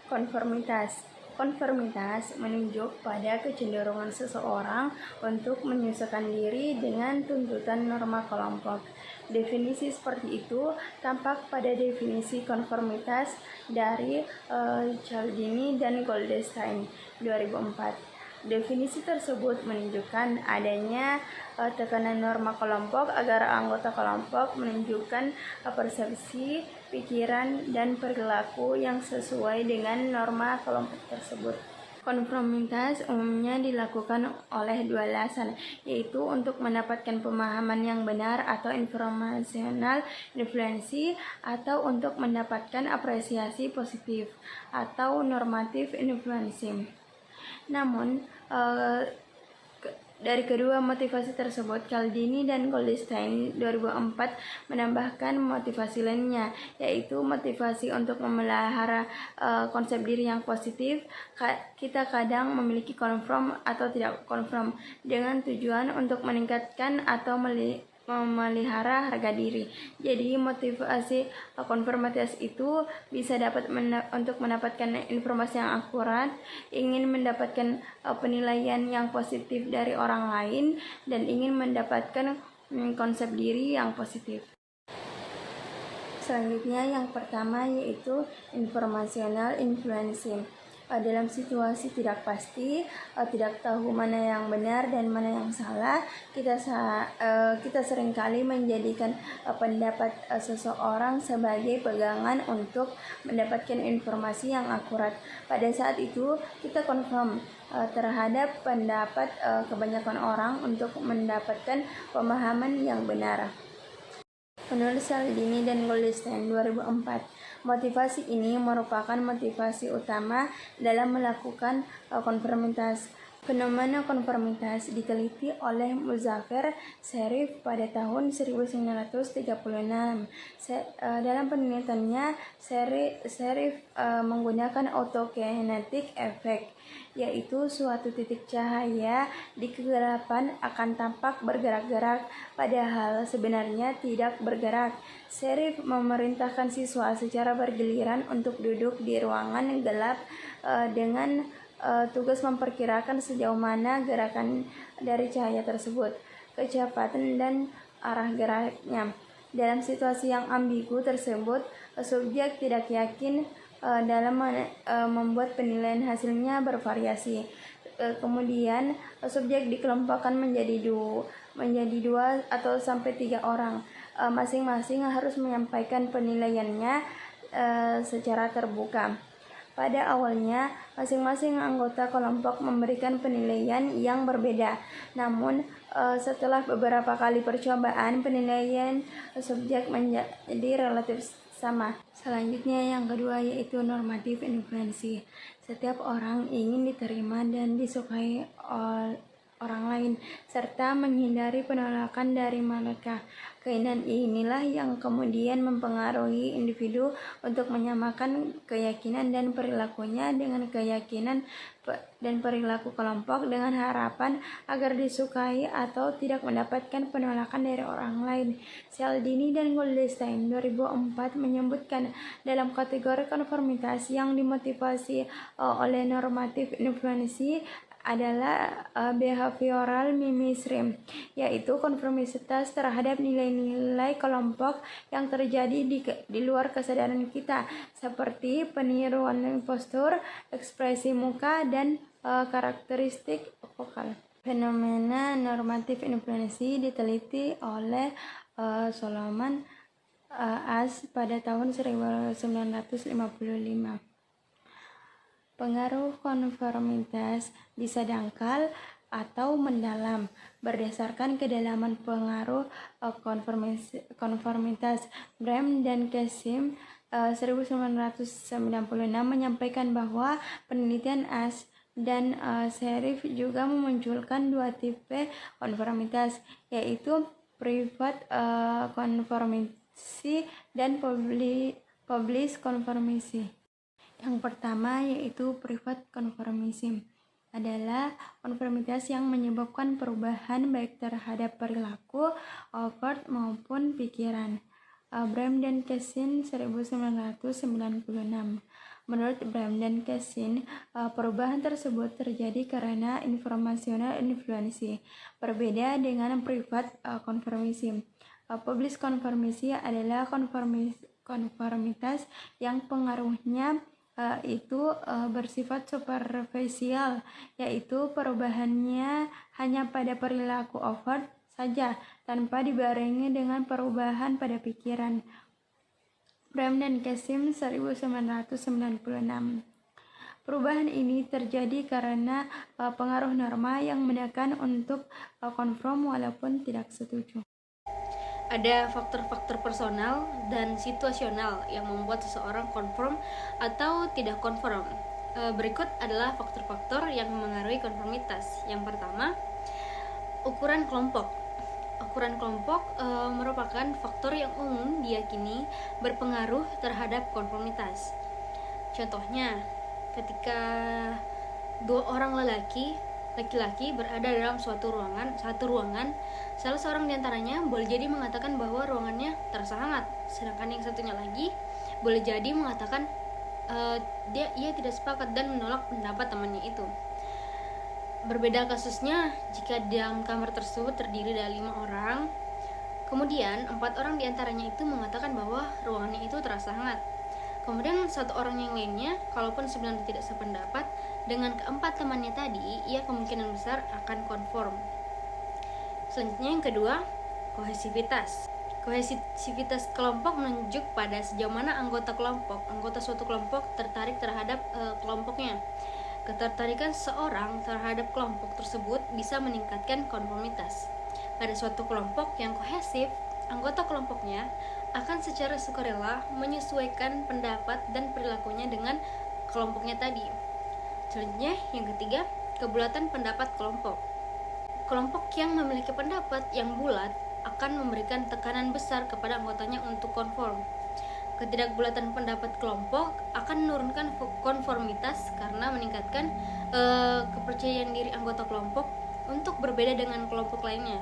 Konformitas. Konformitas menunjuk pada kecenderungan seseorang untuk menyesuaikan diri dengan tuntutan norma kelompok. Definisi seperti itu tampak pada definisi konformitas dari Cialdini dan Goldstein 2004. Definisi tersebut menunjukkan adanya tekanan norma kelompok agar anggota kelompok menunjukkan persepsi, pikiran, dan perilaku yang sesuai dengan norma kelompok tersebut. Konformitas umumnya dilakukan oleh dua alasan, yaitu untuk mendapatkan pemahaman yang benar atau informasional influensi, atau untuk mendapatkan apresiasi positif atau normatif influensi. Namun, dari kedua motivasi tersebut, Cialdini dan Goldstein 2004 menambahkan motivasi lainnya, yaitu motivasi untuk memelihara konsep diri yang positif. Kita kadang memiliki konform atau tidak konform dengan tujuan untuk meningkatkan atau memelihara harga diri. Jadi motivasi konformitas itu bisa dapat untuk mendapatkan informasi yang akurat, ingin mendapatkan penilaian yang positif dari orang lain, dan ingin mendapatkan konsep diri yang positif. Selanjutnya yang pertama yaitu informational influencing. Dalam situasi tidak pasti, tidak tahu mana yang benar dan mana yang salah, kita seringkali menjadikan pendapat seseorang sebagai pegangan untuk mendapatkan informasi yang akurat. Pada saat itu kita konform terhadap pendapat kebanyakan orang untuk mendapatkan pemahaman yang benar. Menurut Cialdini dan Goldstein 2004, motivasi ini merupakan motivasi utama dalam melakukan konformitas. Fenomena konformitas diteliti oleh Muzaffer Sherif pada tahun 1936. Dalam penelitiannya, Sherif menggunakan autokinetic effect, yaitu suatu titik cahaya di kegelapan akan tampak bergerak-gerak, padahal sebenarnya tidak bergerak. Sherif memerintahkan siswa secara bergiliran untuk duduk di ruangan gelap dengan tugas memperkirakan sejauh mana gerakan dari cahaya tersebut, kecepatan dan arah geraknya. Dalam situasi yang ambigu tersebut, subjek tidak yakin dalam membuat penilaian, hasilnya bervariasi. Kemudian subjek dikelompokkan menjadi dua atau sampai 3 orang. Masing-masing harus menyampaikan penilaiannya secara terbuka. Pada awalnya, masing-masing anggota kelompok memberikan penilaian yang berbeda. Namun, setelah beberapa kali percobaan, penilaian subjek menjadi relatif sama. Selanjutnya yang kedua yaitu normatif influensi. Setiap orang ingin diterima dan disukai orang lain, serta menghindari penolakan dari mereka. Keinginan inilah yang kemudian mempengaruhi individu untuk menyamakan keyakinan dan perilakunya dengan keyakinan dan perilaku kelompok dengan harapan agar disukai atau tidak mendapatkan penolakan dari orang lain. Cialdini dan Goldstein 2004 menyebutkan dalam kategori konformitas yang dimotivasi oleh normatif influensi adalah behavioral mimicry, yaitu konformitas terhadap nilai-nilai kelompok yang terjadi di luar kesadaran kita, seperti peniruan postur, ekspresi muka, dan karakteristik vokal. Fenomena normatif influensi diteliti oleh Solomon Asch pada tahun 1955. Pengaruh konformitas bisa dangkal atau mendalam berdasarkan kedalaman pengaruh konformitas. Brehm dan Cassim 1996 menyampaikan bahwa penelitian Asch dan Sherif juga memunculkan dua tipe konformitas, yaitu private konformisi dan public konformisi. Yang pertama yaitu private conformism, adalah konformitas yang menyebabkan perubahan baik terhadap perilaku, overt maupun pikiran. Brehm dan Cassim 1996. Menurut Bram dan Cassin, perubahan tersebut terjadi karena informational influence, berbeda dengan private konformisi. Public konformisi adalah konformitas yang pengaruhnya itu bersifat superficial, yaitu perubahannya hanya pada perilaku overt saja tanpa dibarengi dengan perubahan pada pikiran. Bram dan Cassim 1996. Perubahan ini terjadi karena pengaruh norma yang menekan untuk konform walaupun tidak setuju. Ada faktor-faktor personal dan situasional yang membuat seseorang konform atau tidak konform. Berikut adalah faktor-faktor yang mengaruhi konformitas. Yang pertama, ukuran kelompok. Ukuran kelompok merupakan faktor yang umum diyakini berpengaruh terhadap konformitas. Contohnya, ketika dua orang laki-laki berada dalam satu ruangan, salah seorang diantaranya boleh jadi mengatakan bahwa ruangannya terasa hangat, sedangkan yang satunya lagi boleh jadi mengatakan ia tidak sepakat dan menolak pendapat temannya itu. Berbeda kasusnya jika dalam kamar tersebut terdiri dari 5 orang, kemudian 4 orang diantaranya itu mengatakan bahwa ruangannya itu terasa hangat. Kemudian satu orang yang lainnya, kalaupun sebenarnya tidak sependapat dengan keempat temannya tadi, ia kemungkinan besar akan konform. Selanjutnya yang kedua, kohesivitas. Kohesivitas kelompok menunjuk pada sejauh mana anggota suatu kelompok tertarik terhadap kelompoknya. Ketertarikan seorang terhadap kelompok tersebut bisa meningkatkan konformitas. Pada suatu kelompok yang kohesif, anggota kelompoknya akan secara sukarela menyesuaikan pendapat dan perilakunya dengan kelompoknya tadi. Selanjutnya, yang ketiga, kebulatan pendapat kelompok. Kelompok yang memiliki pendapat yang bulat akan memberikan tekanan besar kepada anggotanya untuk konform. Ketidakbulatan pendapat kelompok akan menurunkan konformitas karena meningkatkan kepercayaan diri anggota kelompok untuk berbeda dengan kelompok lainnya.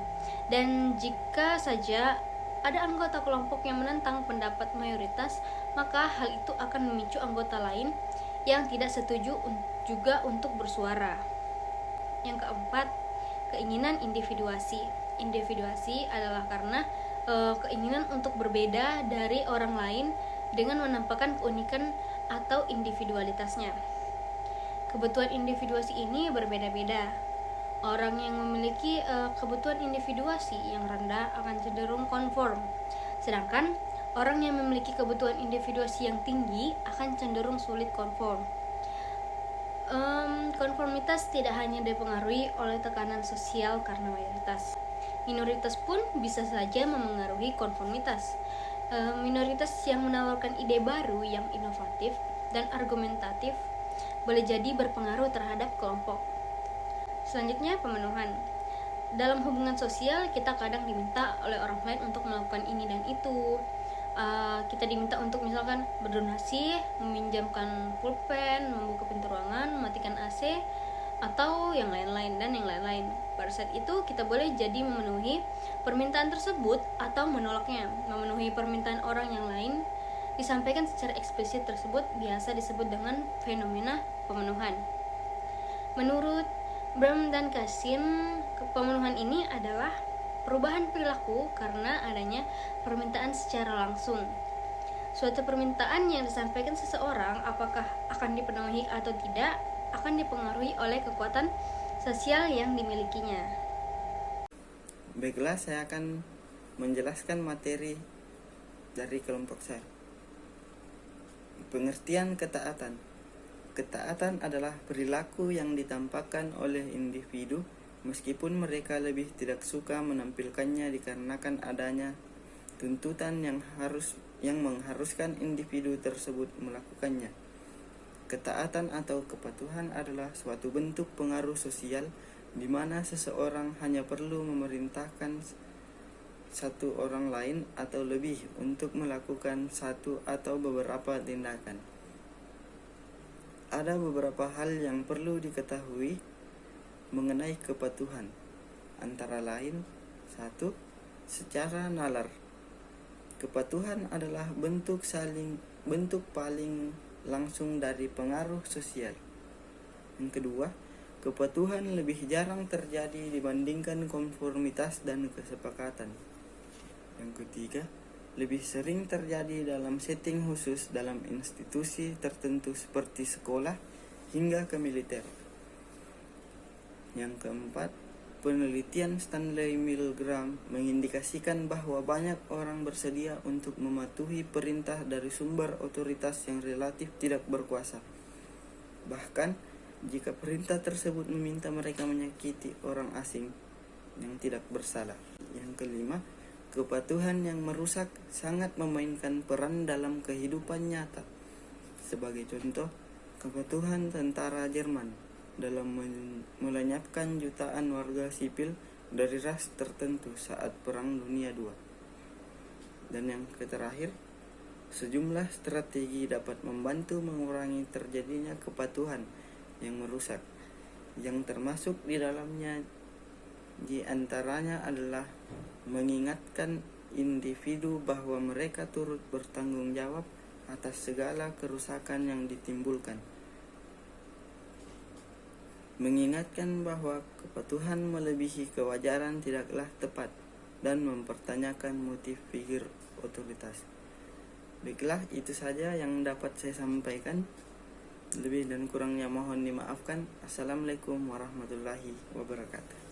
Dan jika saja ada anggota kelompok yang menentang pendapat mayoritas, maka hal itu akan memicu anggota lain yang tidak setuju juga untuk bersuara. Yang keempat, keinginan individuasi. Individuasi adalah karena keinginan untuk berbeda dari orang lain dengan menampakkan keunikan atau individualitasnya. Kebutuhan individuasi ini berbeda-beda. Orang yang memiliki kebutuhan individuasi yang rendah akan cenderung konform, sedangkan orang yang memiliki kebutuhan individuasi yang tinggi akan cenderung sulit konform. Konformitas tidak hanya dipengaruhi oleh tekanan sosial karena mayoritas. Minoritas pun bisa saja memengaruhi konformitas. Minoritas yang menawarkan ide baru yang inovatif dan argumentatif boleh jadi berpengaruh terhadap kelompok. Selanjutnya, pemenuhan. Dalam hubungan sosial, kita kadang diminta oleh orang lain untuk melakukan ini dan itu. Kita diminta untuk misalkan berdonasi, meminjamkan pulpen, membuka pintu ruangan, mematikan AC, atau yang lain-lain dan yang lain-lain. Pada saat itu kita boleh jadi memenuhi permintaan tersebut atau menolaknya. Memenuhi permintaan orang yang lain disampaikan secara eksplisit tersebut biasa disebut dengan fenomena pemenuhan. Menurut Bram dan Cassim, pemenuhan ini adalah perubahan perilaku karena adanya permintaan secara langsung. Suatu permintaan yang disampaikan seseorang apakah akan dipenuhi atau tidak akan dipengaruhi oleh kekuatan sosial yang dimilikinya. Baiklah, saya akan menjelaskan materi dari kelompok saya. Pengertian ketaatan. Ketaatan adalah perilaku yang ditampakkan oleh individu meskipun mereka lebih tidak suka menampilkannya dikarenakan adanya tuntutan yang mengharuskan individu tersebut melakukannya. Ketaatan atau kepatuhan adalah suatu bentuk pengaruh sosial di mana seseorang hanya perlu memerintahkan satu orang lain atau lebih untuk melakukan satu atau beberapa tindakan. Ada beberapa hal yang perlu diketahui mengenai kepatuhan, antara lain 1. Secara nalar, kepatuhan adalah bentuk paling langsung dari pengaruh sosial. Yang kedua, kepatuhan lebih jarang terjadi dibandingkan konformitas dan kesepakatan. Yang ketiga, lebih sering terjadi dalam setting khusus dalam institusi tertentu seperti sekolah hingga ke militer. Yang keempat, penelitian Stanley Milgram mengindikasikan bahwa banyak orang bersedia untuk mematuhi perintah dari sumber otoritas yang relatif tidak berkuasa. Bahkan, jika perintah tersebut meminta mereka menyakiti orang asing yang tidak bersalah. Yang kelima, kepatuhan yang merusak sangat memainkan peran dalam kehidupan nyata. Sebagai contoh, kepatuhan tentara Jerman dalam melenyapkan jutaan warga sipil dari ras tertentu saat Perang Dunia II. Dan yang terakhir, sejumlah strategi dapat membantu mengurangi terjadinya kepatuhan yang merusak, yang termasuk di dalamnya di antaranya adalah mengingatkan individu bahwa mereka turut bertanggung jawab atas segala kerusakan yang ditimbulkan, mengingatkan bahwa kepatuhan melebihi kewajaran tidaklah tepat, dan mempertanyakan motif pikir otoritas. Baiklah, itu saja yang dapat saya sampaikan. Lebih dan kurangnya mohon dimaafkan. Assalamualaikum warahmatullahi wabarakatuh.